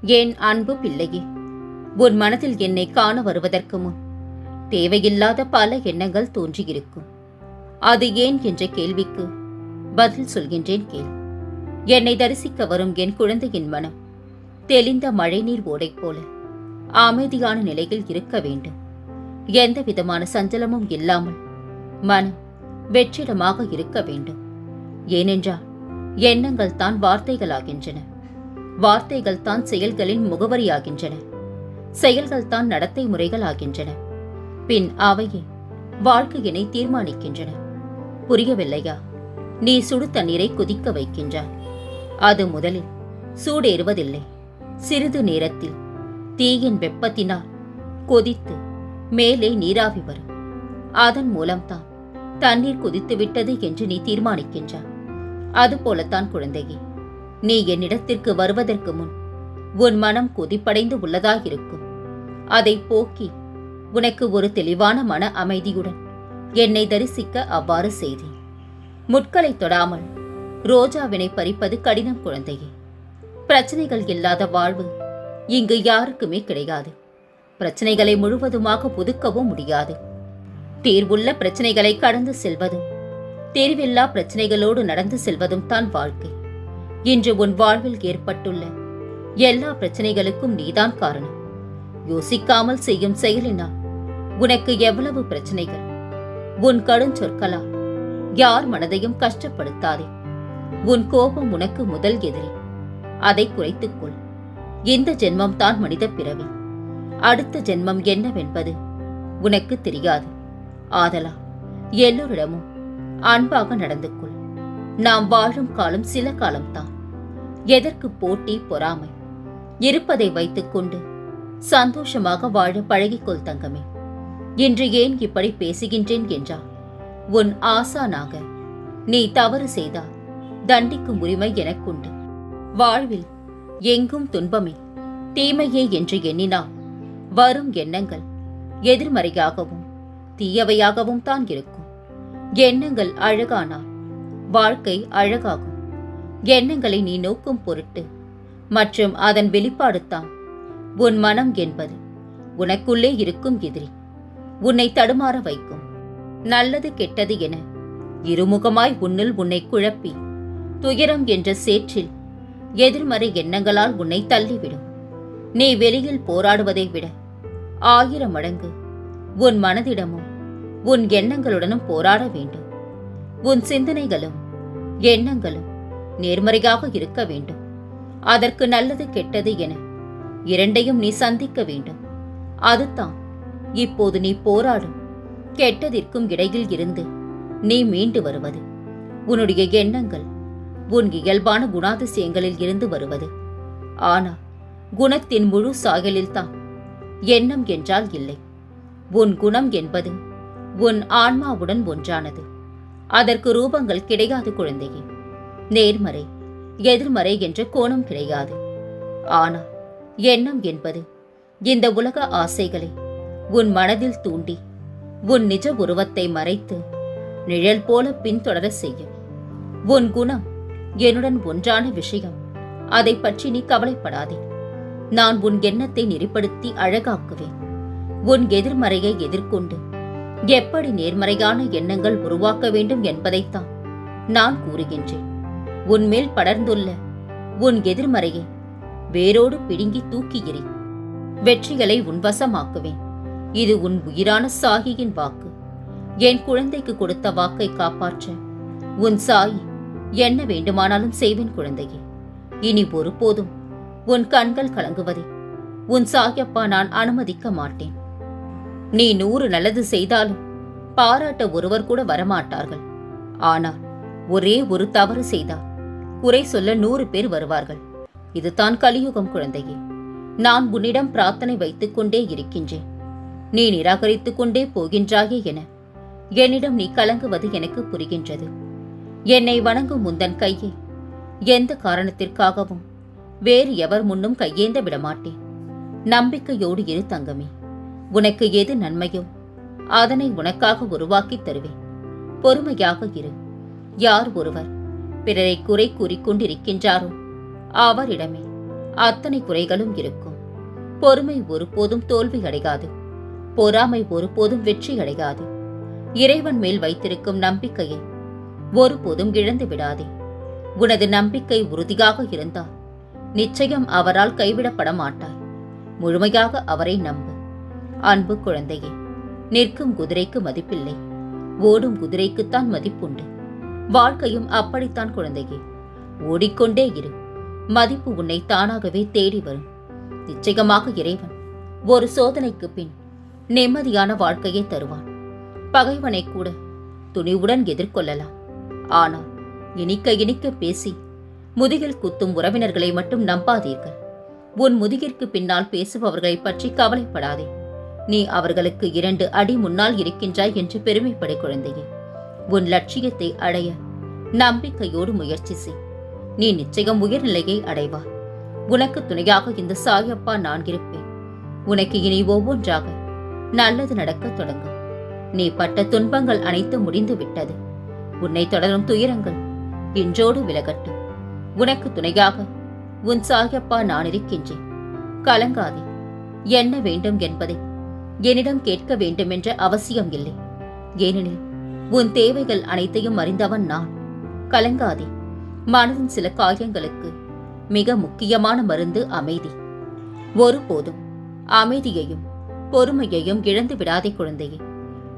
என் அன்பு பிள்ளையே, உன் மனதில் என்னை காண வருவதற்கு முன் தேவையில்லாத பல எண்ணங்கள் தோன்றியிருக்கும். அது ஏன் என்ற கேள்விக்கு பதில் சொல்கின்றேன் கேள். என்னை தரிசிக்க வரும் என் குழந்தையின் மனம் தெளிந்த மழைநீர் ஓடை போல அமைதியான நிலையில் இருக்க வேண்டும். எந்த விதமான சஞ்சலமும் இல்லாமல் மனம் வெற்றிடமாக இருக்க வேண்டும். ஏனென்றால் எண்ணங்கள் தான் வார்த்தைகளாகின்றன, வார்த்தைகள் தான் செயல்களின் முகவரியாகின்றன, செயல்கள் தான் நடத்தை முறைகள் ஆகின்றன. பின் அவையே வாழ்க்கையினை தீர்மானிக்கின்றன. புரியவில்லையா? நீ சுடு தண்ணீரை கொதிக்க வைக்கின்றாய். அது முதலில் சூடேறுவதில்லை. சிறிது நேரத்தில் தீயின் வெப்பத்தினால் கொதித்து மேலே நீராவி வரும். அதன் மூலம்தான் தண்ணீர் கொதித்து விட்டது என்று நீ தீர்மானிக்கின்றாய். அதுபோலத்தான் குழந்தையே, நீ என்னிடத்திற்கு வருவதற்கு முன் உன் மனம் கொதிப்படைந்து உள்ளதாயிருக்கும். அதை போக்கி உனக்கு ஒரு தெளிவான மன அமைதியுடன் என்னை தரிசிக்க அவ்வாறு செய்தேன். முட்களை தொடாமல் ரோஜாவினை பறிப்பது கடினம் குழந்தையே. பிரச்சனைகள் இல்லாத வாழ்வு இங்கு யாருக்குமே கிடையாது. பிரச்சனைகளை முழுவதுமாக ஒதுக்கவும் முடியாது. தீர்வுள்ள பிரச்சனைகளை கடந்து செல்வதும் தீர்வில்லா பிரச்சனைகளோடு நடந்து செல்வதும் தான் வாழ்க்கை. இன்று உன் வாழ்வில் ஏற்பட்டுள்ள எல்லா பிரச்சனைகளுக்கும் நீதான் காரணம். யோசிக்காமல் செய்யும் செயலினால் உனக்கு எவ்வளவு பிரச்சனைகள். உன் கடுஞ்சொற்களால் யார் மனதையும் கஷ்டப்படுத்தாதே. உன் கோபம் உனக்கு முதல் எதிரி. அதை குறைத்துக்கொள். இந்த ஜென்மம் தான் மனித பிறவி. அடுத்த ஜென்மம் என்னவென்பது உனக்கு தெரியாது. ஆதலால் எல்லோரிடமும் அன்பாக நடந்து கொள். நாம் வாழும் காலம் சில காலம்தான். எதற்கு போட்டி, பொறாமை? இருப்பதை வைத்துக்கொண்டு சந்தோஷமாக வாழ பழகிக்கொள் தங்கமே. இன்று ஏன் இப்படி பேசுகின்றேன் என்றால், உன் ஆசானாக நீ தவறு செய்தால் தண்டிக்கும் உரிமை எனக்குண்டு. வாழ்வில் எங்கும் துன்பமே தீமையே என்று எண்ணினால் வரும் எண்ணங்கள் எதிர்மறையாகவும் தீயவையாகவும் தான் இருக்கும். எண்ணங்கள் அழகானால் வாழ்க்கை அழகாகும். எண்ணங்களை நீ நோக்கும் பொருட்டு மற்றும் அதன் வெளிப்பாடுதான் உன் மனம் என்பது உனக்குள்ளே இருக்கும் எதிரி. உன்னை தடுமாற வைக்கும். நல்லது கெட்டது என இருமுகமாய் உன்னில் உன்னை குழப்பி துயரம் என்ற சேற்றில் எதிர்மறை எண்ணங்களால் உன்னை தள்ளிவிடும். நீ வெளியில் போராடுவதை விட 1000 மடங்கு உன் மனதிடமும் உன் எண்ணங்களுடனும் போராட வேண்டும். உன் சிந்தனைகளும் எண்ணங்களும் நேர்மறையாக இருக்க வேண்டும். அதற்கு நல்லது கெட்டது என இரண்டையும் நீ சந்திக்க வேண்டும். அதுதான் இப்போது நீ போராடும் கெட்டதிற்கும் இடையில் இருந்து நீ மீண்டு வருவது. உன்னுடைய எண்ணங்கள் உன் இயல்பான குணாதிசயங்களில் இருந்து வருவது. ஆனால் குணத்தின் முழு சாயலில்தான் எண்ணம் என்றால் இல்லை. உன் குணம் என்பது உன் ஆன்மாவுடன் ஒன்றானது. அதற்கு ரூபங்கள் கிடையாது குழந்தையே. நேர்மறை எதிர்மறை என்ற கோணம் கிடையாது. ஆனால் எண்ணம் என்பது இந்த உலக ஆசைகளை உன் மனதில் தூண்டி உன் நிஜ உருவத்தை மறைத்து நிழல் போல பின்தொடர செய்யும். உன் குணம் என்னுடன் ஒன்றான விஷயம். அதை பற்றி நீ கவலைப்படாதே. நான் உன் எண்ணத்தை நெறிப்படுத்தி அழகாக்குவேன். உன் எதிர்மறையை எதிர்கொண்டு எப்படி நேர்மறையான எண்ணங்கள் உருவாக்க வேண்டும் என்பதைத்தான் நான் கூறுகின்றேன். உன்மேல் படர்ந்துள்ள உன் எதிர்மறையை வேரோடு பிடுங்கி தூக்கி எறி. வெற்றிகளை உன்வசமாக்குவேன். இது உன் உயிரான சாகியின் வாக்கு. என் குழந்தைக்கு கொடுத்த வாக்கை காப்பாற்ற உன் சாயி என்ன வேண்டுமானாலும் செய்வேன் குழந்தையே. இனி ஒருபோதும் உன் கண்கள் கலங்குவதை உன் சாயப்பா நான் அனுமதிக்க மாட்டேன். நீ 100 நல்லது செய்தாலும் பாராட்ட ஒருவர் கூட வரமாட்டார்கள். ஆனால் ஒரே ஒரு தவறு செய்தால் குறை சொல்ல 100 பேர் வருவார்கள். இதுதான் கலியுகம் குழந்தையே. நான் உன்னிடம் பிரார்த்தனை வைத்துக் கொண்டே இருக்கின்றேன். நீ நிராகரித்துக் கொண்டே போகின்றாயே என என்னிடம் நீ கலங்குவது எனக்கு புரிகின்றது. என்னை வணங்கும் முந்தன் கையை எந்த காரணத்திற்காகவும் வேறு எவர் முன்னும் கையேந்த விடமாட்டேன். நம்பிக்கையோடு இரு தங்கமே. உனக்கு எது நன்மையோ அதனை உனக்காக உருவாக்கி தருவேன். பொறுமையாக இரு. யார் ஒருவர் பிறரை குறை கூறிக்கொண்டிருக்கின்றாரோ அவரிடமே அத்தனை குறைகளும் இருக்கும். பொறுமை ஒருபோதும் தோல்வி அடையாது. பொறாமை ஒருபோதும் வெற்றி அடையாது. இறைவன் மேல் வைத்திருக்கும் நம்பிக்கையை ஒருபோதும் இழந்து விடாதே. உனது நம்பிக்கை உறுதியாக இருந்தால் நிச்சயம் அவரால் கைவிடப்பட மாட்டாய். முழுமையாக அவரை நம்பு. அன்பு குழந்தையே, நிற்கும் குதிரைக்கு மதிப்பில்லை, ஓடும் குதிரைக்குத்தான் மதிப்புண்டு. வாழ்க்கையும் அப்படித்தான் குழந்தையே. ஓடிக்கொண்டே இரு. மதிப்பு உன்னை தானாகவே தேடி வரும். நிச்சயமாக இறைவன் ஒரு சோதனைக்கு பின் நிம்மதியான வாழ்க்கையை தருவான். பகைவனை கூட துணிவுடன் எதிர்கொள்ளலாம். ஆனால் இனிக்க இனிக்க பேசி முதுகில் குத்தும் உறவினர்களை மட்டும் நம்பாதீர்கள். உன் முதுகிற்கு பின்னால் பேசுபவர்களை பற்றி கவலைப்படாதே. நீ அவர்களுக்கு 2 அடி முன்னால் இருக்கின்றாய் என்று பெருமைப்படை குழந்தையே. உன் லட்சியத்தை அடைய நம்பிக்கையோடு முயற்சி செய். நீ நிச்சயம் உயர்நிலையை அடைவாய். உனக்கு துணையாக இந்த சாயப்பா நான் இருப்பேன். உனக்கு இனி ஒவ்வொன்றாக நல்லது நடக்க தொடங்கும். நீ பட்ட துன்பங்கள் அனைத்தும் முடிந்து விட்டது. உன்னை தொடரும் துயரங்கள் இன்றோடு விலகட்டும். உனக்கு துணையாக உன் சாயப்பா நான் இருக்கின்றேன். கலங்காதே. என்ன வேண்டும் என்பதை என்னிடம் கேட்க வேண்டுமென்ற அவசியம் இல்லை. ஏனெனில் உன் தேவைகள் அனைத்தையும் அறிந்தவன் நான். கலங்காதே. மனதின் சில காயங்களுக்கு மிக முக்கியமான மருந்து அமைதி. ஒருபோதும் அமைதியையும் பொறுமையையும் இழந்து விடாதே குழந்தையே.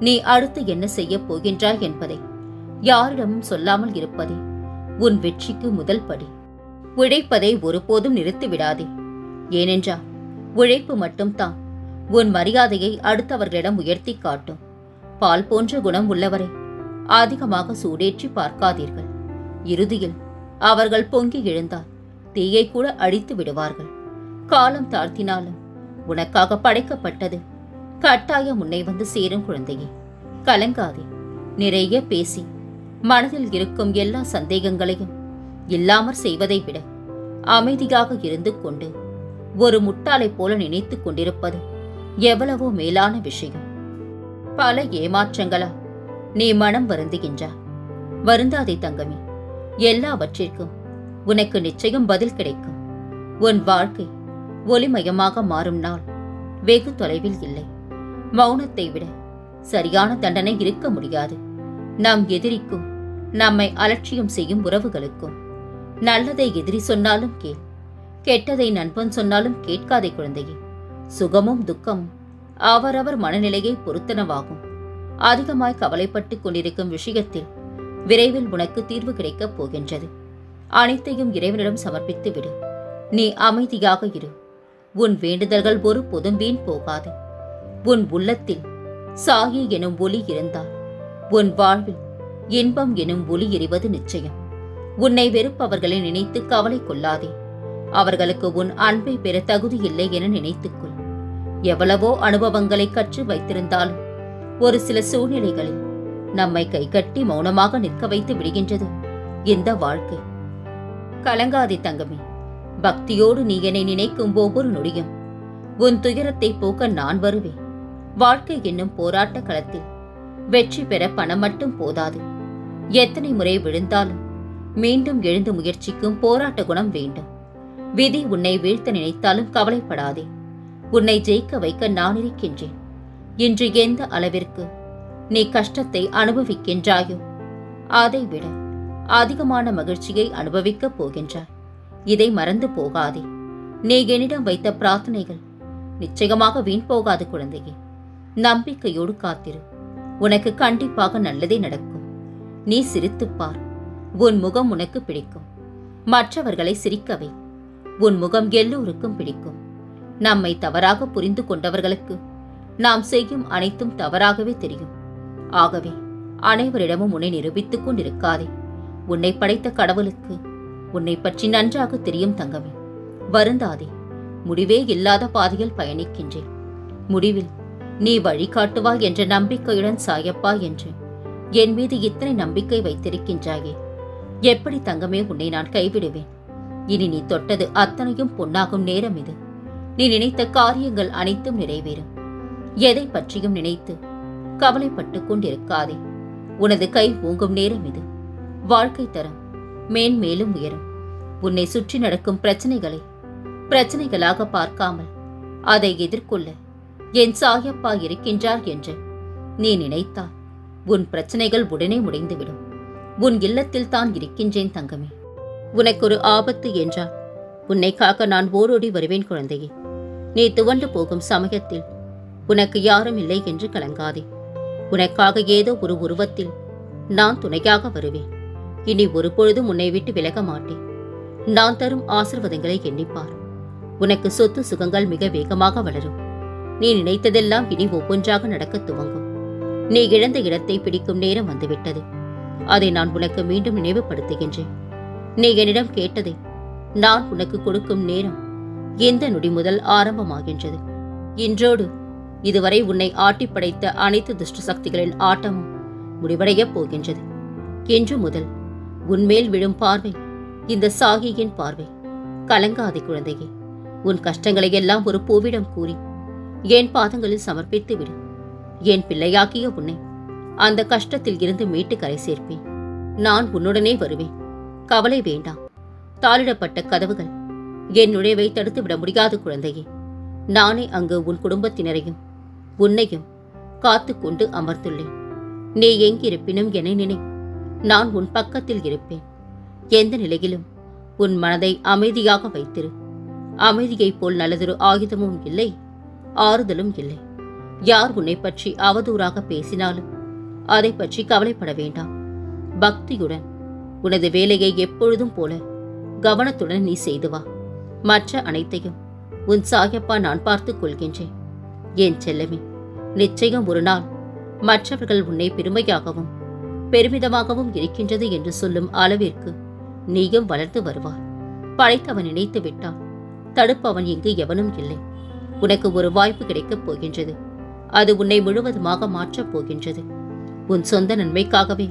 நீ அடுத்து என்ன செய்ய போகின்றாய் என்பதை யாரிடமும் சொல்லாமல் இருப்பதே உன் வெற்றிக்கு முதல் படி. உழைப்பதை ஒருபோதும் நிறுத்தி விடாதே. ஏனென்றால் உழைப்பு மட்டும்தான் உன் மரியாதையை அடுத்தவர்களிடம் உயர்த்தி காட்டும். பால் போன்ற குணம் உள்ளவரை அதிகமாக சூடேற்றி பார்க்காதீர்கள். இறுதியில் அவர்கள் பொங்கி எழுந்தால் தீயை கூட அழித்து விடுவார்கள். காலம் தாழ்த்தினாலும் உனக்காக படைக்கப்பட்டது கட்டாயம் உன்னை வந்து சேரும் குழந்தையே. கலங்காதே. நிறைய பேசி மனதில் இருக்கும் எல்லா சந்தேகங்களையும் இல்லாமற் செய்வதை விட அமைதியாக இருந்து கொண்டு ஒரு முட்டாளைப் போல நினைத்து கொண்டிருப்பது எவ்வளவோ மேலான விஷயம். பல ஏமாற்றங்களா நீ மனம் வருந்துகின்றாய். வருந்தாதே தங்கமே. எல்லாவற்றிற்கும் உனக்கு நிச்சயம் பதில் கிடைக்கும். உன் வாழ்க்கை ஒளிமயமாக மாறும் நாள் வெகு தொலைவில் இல்லை. மௌனத்தை விட சரியான தண்டனை இருக்க முடியாது. நம் எதிரிக்கும் நம்மை அலட்சியம் செய்யும் உறவுகளுக்கும் நல்லதை எதிரி சொன்னாலும் கேள், கெட்டதை நண்பன் சொன்னாலும் கேட்காதே குழந்தையே. சுகமும் துக்கமும் அவரவர் மனநிலையை பொறுத்தனவாகும். அதிகமாய் கவலைப்பட்டு கொண்டிருக்கும் விஷயத்தில் விரைவில் உனக்கு தீர்வு கிடைக்கப் போகின்றது. அனைத்தையும் இறைவனிடம் சமர்ப்பித்து விடு. நீ அமைதியாக இரு. உன் வேண்டுதல்கள் ஒருபோதும் வீண் போகாது. உன் உள்ளத்தில் சாயி எனும் ஒளி இருந்தால் உன் வாழ்வில் இன்பம் எனும் ஒளி எறிவது நிச்சயம். உன்னை வெறுப்பவர்களை நினைத்து கவலை கொள்ளாதே. அவர்களுக்கு உன் அன்பை பெற தகுதி இல்லை என நினைத்துக்கொள். எவ்வளவோ அனுபவங்களை கற்று வைத்திருந்தாலும் ஒரு சில சூழ்நிலைகளில் நம்மை கைகட்டி மௌனமாக நிற்க வைத்து விடுகின்றது இந்த வாழ்க்கை. கலங்காதே தங்கமே. பக்தியோடு நீ என்னை நினைக்கும் ஒவ்வொரு நொடியும் உன் துயரத்தை போக்க நான் வருவேன். வாழ்க்கை என்னும் போராட்ட களத்தில் வெற்றி பெற பணம் மட்டும் போதாது. எத்தனை முறை விழுந்தாலும் மீண்டும் எழுந்து முயற்சிக்கும் போராட்ட குணம் வேண்டும். விதி உன்னை வீழ்த்த நினைத்தாலும் கவலைப்படாதே. உன்னை ஜெயிக்க வைக்க நான் இருக்கின்றேன். இன்று எந்த அளவிற்கு நீ கஷ்டத்தை அனுபவிக்கின்றாயோ அதை விட அதிகமான மகிழ்ச்சியை அனுபவிக்கப் போகின்றாய். இதை மறந்து போகாதே. நீ என்னிடம் வைத்த பிரார்த்தனைகள் நிச்சயமாக வீண் போகாது குழந்தையே. நம்பிக்கையோடு காத்திரு. உனக்கு கண்டிப்பாக நல்லதே நடக்கும். நீ சிரித்துப்பார். உன் முகம் உனக்கு பிடிக்கும். மற்றவர்களை சிரிக்கவே உன் முகம் எல்லோருக்கும் பிடிக்கும். நம்மை தவறாக புரிந்து கொண்டவர்களுக்கு நாம் செய்யும் அனைத்தும் தவறாகவே தெரியும். ஆகவே அனைவரிடமும் உன்னை நிரூபித்துக் கொண்டிருக்காதே. உன்னை படைத்த கடவுளுக்கு உன்னை பற்றி நன்றாக தெரியும் தங்கமே. வருந்தாதே. முடிவே இல்லாத பாதையில் பயணிக்கின்றேன். முடிவில் நீ வழிகாட்டுவாய் என்ற நம்பிக்கையுடன் சாயப்பா என்று என் மீது இத்தனை நம்பிக்கை வைத்திருக்கின்றாயே. எப்படி தங்கமே உன்னை நான் கைவிடுவேன்? இனி நீ தொட்டது அத்தனையும் பொன்னாகும் நேரம் இது. நீ நினைத்த காரியங்கள் அனைத்தும் நிறைவேறும். எதை பற்றியும் நினைத்து கவலைப்பட்டுக் கொண்டிருக்காதே. உனது கை ஓங்கும் நேரம் இது. வாழ்க்கை தரம் மேன்மேலும் உயரும். உன்னை சுற்றி நடக்கும் பிரச்சனைகளை பிரச்சனைகளாக பார்க்காமல் அதை எதிர்கொள்ள என் சாயப்பா இருக்கின்றார் என்று நீ நினைத்தால் உன் பிரச்சனைகள் உடனே முடிந்துவிடும். உன் இல்லத்தில் தான் இருக்கின்றேன் தங்கமே. உனக்கு ஒரு ஆபத்து என்றால் உன்னை காக்க நான் ஓடோடி வருவேன் குழந்தையே. நீ துவண்டு போகும் சமயத்தில் உனக்கு யாரும் இல்லை என்று கலங்காதே. உனக்காக ஏதோ ஒரு உருவத்தில் நான் துணையாக வருவேன். இனி ஒரு பொழுதும் உன்னை விட்டு விலக மாட்டேன். நான் தரும் ஆசீர்வாதங்களை எண்ணிப்பார். உனக்கு சொத்து சுகங்கள் மிக வேகமாக வளரும். நீ நினைத்ததெல்லாம் இனி ஒவ்வொன்றாக நடக்க துவங்கும். நீ இழந்த இடத்தை பிடிக்கும் நேரம் வந்துவிட்டது. அதை நான் உனக்கு மீண்டும் நினைவுபடுத்துகின்றேன். நீ என்னிடம் கேட்டதை நான் உனக்கு கொடுக்கும் நேரம் இந்த நொடி முதல் ஆரம்பமாகின்றது. இன்றோடு இதுவரை உன்னை ஆட்டி படைத்த அனைத்து துஷ்ட சக்திகளின் ஆட்டமும் முடிவடையப் போகின்றது. இன்று முதல் உன்மேல் விழும் பார்வை இந்த சாகியின் பார்வை. கலங்காதே குழந்தையே. உன் கஷ்டங்களை எல்லாம் ஒரு பூவிடம் கூறி என் பாதங்களில் சமர்ப்பித்து விடு. என் பிள்ளையாக்கிய உன்னை அந்த கஷ்டத்தில் இருந்து மீட்டு கரை சேர்ப்பேன். நான் உன்னுடனே வருவேன். கவலை வேண்டாம். தாளிடப்பட்ட கதவுகள் என் நுழைவை தடுத்து விட முடியாது குழந்தையே. நானே அங்கு உன் குடும்பத்தினரையும் உன்னையும் காத்து கொண்டு அமர்ந்துள்ளேன். நீ எங்கிருப்பினும் என்னை நினை. நான் உன் பக்கத்தில் இருப்பேன். எந்த நிலையிலும் உன் மனதை அமைதியாக வைத்திரு. அமைதியைப் போல் நல்லதொரு ஆயுதமும் இல்லை, ஆறுதலும் இல்லை. யார் உன்னை பற்றி அவதூறாக பேசினாலும் அதை பற்றி கவலைப்பட வேண்டாம். பக்தியுடன் உனது வேலையை எப்பொழுதும் போல கவனத்துடன் நீ செய்து வா. மற்ற அனைத்தையும் உன் சாயப்பா நான் பார்த்துக் கொள்கின்றேன். என் செல்லமே, நிச்சயம் ஒரு நாள் மற்றவர்கள் உன்னை பெருமையாகவும் பெருமிதமாகவும் இருக்கின்றது என்று சொல்லும் அளவிற்கு நீயும் வளர்ந்து வருவார். படைத்தவன் நினைத்து விட்டான். தடுப்பவன் இங்கு எவனும் இல்லை. உனக்கு ஒரு வாய்ப்பு கிடைக்கப் போகின்றது. அது உன்னை முழுவதுமாக மாற்றப் போகின்றது. உன் சொந்த நன்மைக்காகவே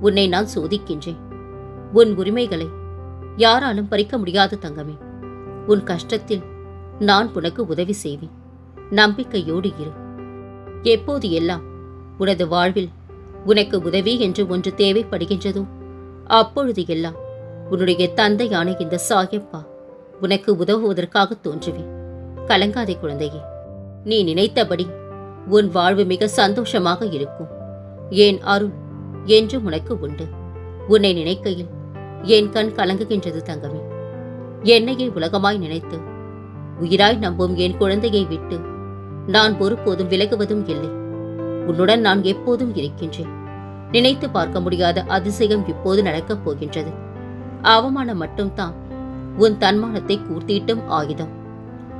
உன்னை நான் சோதிக்கின்றேன். உன் உரிமைகளை யாராலும் பறிக்க முடியாது தங்கமே. உன் கஷ்டத்தில் நான் உனக்கு உதவி செய்வேன். நம்பிக்கையோடு இரு. எப்போது எல்லாம் உனது வாழ்வில் உனக்கு உதவி என்று ஒன்று தேவைப்படுகின்றதோ அப்பொழுது எல்லாம் உன்னுடைய தந்தையான இந்த சாயப்பா உனக்கு உதவுவதற்காக தோன்றுவேன். கலங்காதே குழந்தையே. நீ நினைத்தபடி உன் வாழ்வு மிக சந்தோஷமாக இருக்கும். என் அருள் என்றும் உனக்கு உண்டு. உன்னை நினைக்கையில் என் கண் கலங்குகின்றது தங்கமே. என்னையே உலகமாய் நினைத்து உயிராய் நம்பும் என் குழந்தையை விட்டு நான் ஒருபோதும் விலகுவதும் இல்லை. உன்னுடன் நான் எப்போதும் இருக்கின்றேன். நினைத்து பார்க்க முடியாத அதிசயம் இப்போது நடக்கப் போகின்றது. அவமானம் மட்டும்தான் உன் தன்மானத்தை கூர்த்தீட்டும் ஆயுதம்.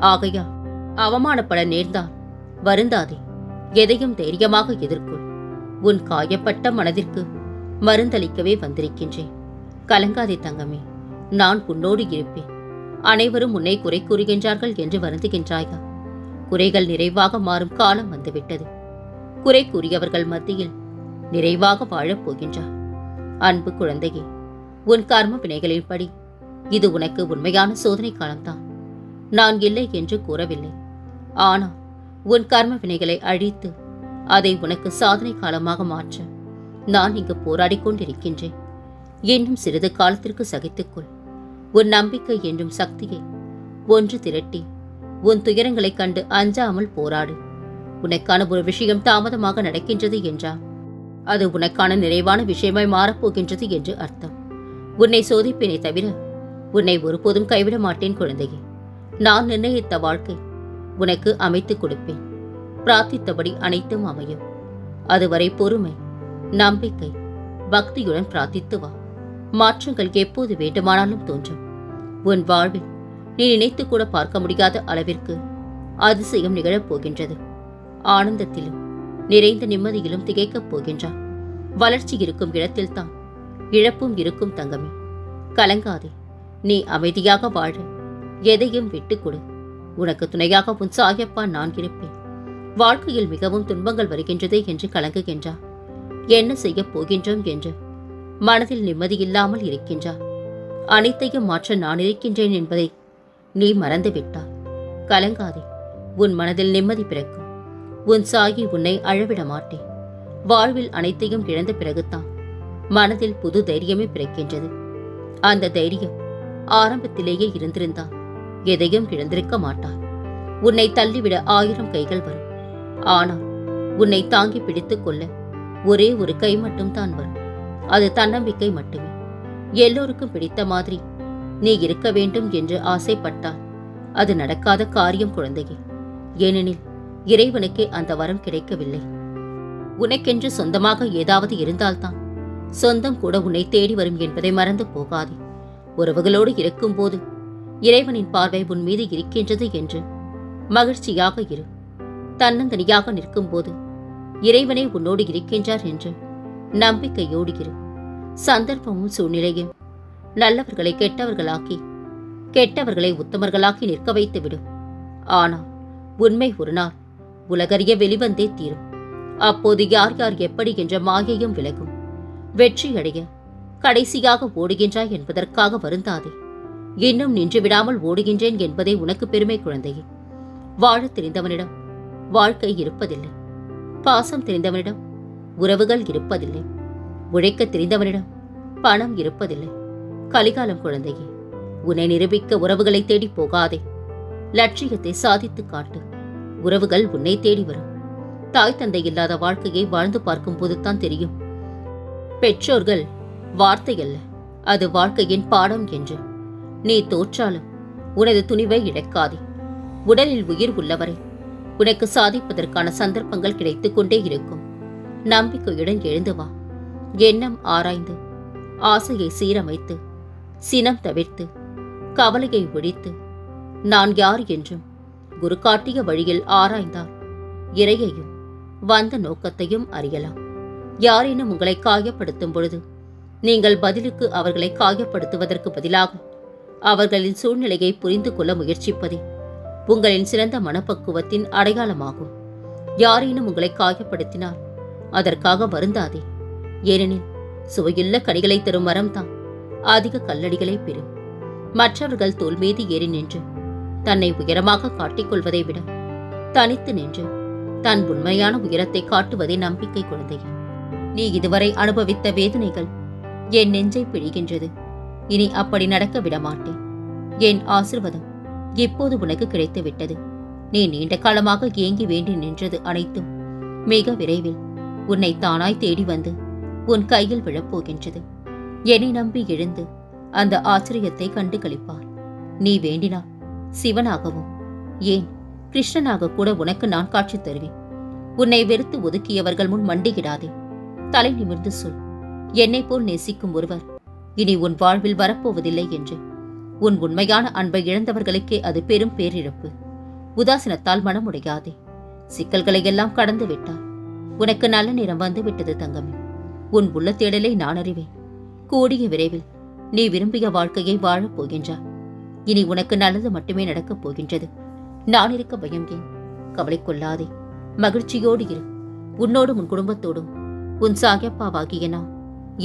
ஆகையா அவமானப்பட நேர்ந்தால் வருந்தாதே. எதையும் தைரியமாக எதிர்கொள். உன் காயப்பட்ட மனதிற்கு மருந்தளிக்கவே வந்திருக்கின்றேன். கலங்காதே தங்கமே. நான் உன்னோடு இருப்பேன். அனைவரும் உன்னை குறை கூறுகின்றார்கள் என்று வருந்துகின்றாயா? குறைகள் நிறைவாக மாறும் காலம் வந்துவிட்டது. குறை கூறியவர்கள் மத்தியில் நிறைவாக வாழப் போகின்றார். அன்பு குழந்தையே, உன் கர்ம வினைகளின்படி இது உனக்கு உண்மையான சோதனை காலம்தான். நான் இல்லை என்று கூறவில்லை. ஆனால் உன் கர்ம வினைகளை அழித்து அதை உனக்கு சாதனை காலமாக மாற்ற நான் இங்கு போராடிக் கொண்டிருக்கின்றேன். இன்னும் சிறிது காலத்திற்கு சகித்துக்கொள். உன் நம்பிக்கை என்னும் சக்தியை ஒன்று திரட்டி உன் துயரங்களைக் கண்டு அஞ்சாமல் போராடு. உனக்கான ஒரு விஷயம் தாமதமாக நடக்கின்றது என்றால் அது உனக்கான நிறைவான விஷயமாய் மாறப்போகின்றது என்று அர்த்தம். உன்னை சோதிப்பேனே தவிர உன்னை ஒருபோதும் கைவிட மாட்டேன் குழந்தையே. நான் நிர்ணயித்த வாழ்க்கை உனக்கு அமைத்துக் கொடுப்பேன். பிரார்த்தித்தபடி அனைத்தும் அமையும். அதுவரை பொறுமை, நம்பிக்கை, பக்தியுடன் பிரார்த்தித்து வா. மாற்றங்கள் எப்போது வேண்டுமானாலும் தோன்றும். உன் வாழ்வில் நீ நினைத்து கூட பார்க்க முடியாத அளவிற்கு அதிசயம் நிகழப் போகின்றது. ஆனந்தத்திலும் நிறைந்த நிம்மதியிலும் திகைக்கப் போகின்றான். வளர்ச்சி இருக்கும் இடத்தில்தான் இழப்பும் இருக்கும் தங்கமே. கலங்காதே. நீ அமைதியாக வாழ எதையும் விட்டுக் கொடு. உனக்கு துணையாக உன் சாயப்பா நான் இருப்பேன். வாழ்க்கையில் மிகவும் துன்பங்கள் வருகின்றதே என்று கலங்குகின்றார். என்ன செய்யப் போகின்றோம் என்று மனதில் நிம்மதியில்லாமல் இருக்கின்றார். அனைத்தையும் மாற்ற நான் இருக்கின்றேன் என்பதை நீ மறந்துவிட்டாய். கலங்காதே. உன் மனதில் நிம்மதி பிறக்கும். உன் சாயி உன்னை அழவிட மாட்டேன். வாழ்வில் அனைத்தையும் இழந்த பிறகுதான் மனதில் புது தைரியமே பிறக்கின்றது. அந்த தைரியம் ஆரம்பத்திலேயே இருந்திருந்தால் எதையும் இழந்திருக்க மாட்டாய். உன்னை தள்ளிவிட 1000 கைகள் வரும். ஆனால் உன்னை தாங்கி பிடித்துக் கொள்ள ஒரே ஒரு கை மட்டும் தான் வரும். அது தன்னம்பிக்கை மட்டுமே. எல்லோருக்கும் பிடித்த மாதிரி நீ இருக்க வேண்டும் என்று ஆசைப்பட்டால் அது நடக்காத காரியம் குழந்தையே. ஏனெனில் இறைவனுக்கே அந்த வரம் கிடைக்கவில்லை. உனக்கென்று சொந்தமாக ஏதாவது இருந்தால்தான் சொந்தம் கூட உன்னை தேடி வரும் என்பதை மறந்து போகாதே. உறவுகளோடு இருக்கும்போது இறைவனின் பார்வை உன் மீது இருக்கின்றது என்று மகிழ்ச்சியாக இரு. தன்னந்தனியாக நிற்கும்போது இறைவனே உன்னோடு இருக்கின்றார் என்று நம்பிக்கையோடு இரு. சந்தர்ப்பமும் சூழ்நிலையும் நல்லவர்களை கெட்டவர்களாக்கி, கெட்டவர்களை உத்தமர்களாக்கி நிற்க வைத்து விடும். ஆனால் உண்மை ஒரு நாள் உலகறிய வெளிவந்தே தீரும். அப்போது யார் யார் எப்படி என்ற மாயையும் விலகும். வெற்றியடைய கடைசியாக ஓடுகின்றாய் என்பதற்காக வருந்தாதே. இன்னும் நின்று விடாமல் ஓடுகின்றேன் என்பதே உனக்கு பெருமை குழந்தையே. வாழத் தெரிந்தவனிடம் வாழ்க்கை இருப்பதில்லை. பாசம் தெரிந்தவனிடம் உறவுகள் இருப்பதில்லை. உழைக்க தெரிந்தவனிடம் பணம் இருப்பதில்லை. கலிகாலம் குழந்தையே. உன்னை நிரூபிக்க உறவுகளை தேடி போகாதே. லட்சியத்தை சாதித்து காட்டு. உறவுகள் உன்னை தேடி வரும். தாய் தந்தை இல்லாத வாழ்க்கையை வாழ்ந்து பார்க்கும் போதுதான் தெரியும் பெற்றோர்கள் வார்த்தை அல்ல, அது வாழ்க்கையின் பாடம் என்று. நீ தோற்றாலும் உனது துணிவை இழக்காதே. உடலில் உயிர் உள்ளவரை உனக்கு சாதிப்பதற்கான சந்தர்ப்பங்கள் கிடைத்துக் கொண்டே இருக்கும். நம்பிக்கையுடன் எழுந்து வா. எண்ணம் ஆராய்ந்து, ஆசையை சீரமைத்து, சினம் தவிர்த்து, கவலையை ஒழித்து, நான் யார் என்றும் குரு காட்டிய வழியில் ஆராய்ந்தால் இறையையும் வந்த நோக்கத்தையும் அறியலாம். யாரேனும் உங்களை காயப்படுத்தும் பொழுது நீங்கள் பதிலுக்கு அவர்களை காயப்படுத்துவதற்கு பதிலாக அவர்களின் சூழ்நிலையை புரிந்து கொள்ள முயற்சிப்பதே உங்களின் சிறந்த மனப்பக்குவத்தின் அடையாளமாகும். யாரேனும் உங்களை காயப்படுத்தினால் அதற்காக வருந்தாதே. ஏனெனில் சுவையுள்ள கனிகளை தரும் மரம்தான் அதிக கல்லடிகளை பெறும். மற்றவர்கள் தோல் மீது ஏறி நின்று தன்னை உயரமாக காட்டிக்கொள்வதை விட தனித்து நின்று தன் உண்மையான உயரத்தை காட்டுவதே நம்பிக்கை குழந்தையே. நீ இதுவரை அனுபவித்த வேதனைகள் என் நெஞ்சை பிழிகின்றது. இனி அப்படி நடக்க விடமாட்டேன். என் ஆசிர்வாதம் இப்போது உனக்கு கிடைத்து விட்டது. நீ நீண்ட காலமாக ஏங்கி வேண்டி நின்றது அனைத்தும் மிக விரைவில் உன்னை தானாய் தேடி வந்து உன் கையில் விழப்போகின்றது. என்னை நம்பி எழுந்து அந்த ஆச்சரியத்தை கண்டு களிப்பார். நீ வேண்டினால் சிவனாகவும், ஏன் கிருஷ்ணனாக கூட உனக்கு நான் காட்சி தருவேன். உன்னை வெறுத்து ஒதுக்கியவர்கள் முன் மண்டியிடாதே. தலை நிமிர்ந்து சொல், என்னை போல் நேசிக்கும் ஒருவர் இனி உன் வாழ்வில் வரப்போவதில்லை என்று. உன் உண்மையான அன்பை இழந்தவர்களுக்கே அது பெரும் பேரிழப்பு. உதாசீனத்தால் மனமுடையாதே. சிக்கல்களை எல்லாம் கடந்து விட்டால் உனக்கு நல்ல நேரம் வந்து விட்டது தங்கமே. உன் உள்ள தேடலை நான் அறிவேன். கூடிய விரைவில் நீ விரும்பிய வாழ்க்கையை வாழப் போகின்றாய். இனி உனக்கு நல்லது மட்டுமே நடக்கப் போகின்றது. நான் இருக்க பயம் ஏன்? கவலை கொள்ளாதே. மகிழ்ச்சியோடு இரு. உன்னோடும் உன் குடும்பத்தோடும் உன் சாயப்பாவாகிய நான்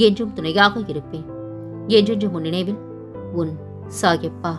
என்றும் துணையாக இருப்பேன். என்றென்று உன் நினைவில் உன் சாயப்பா.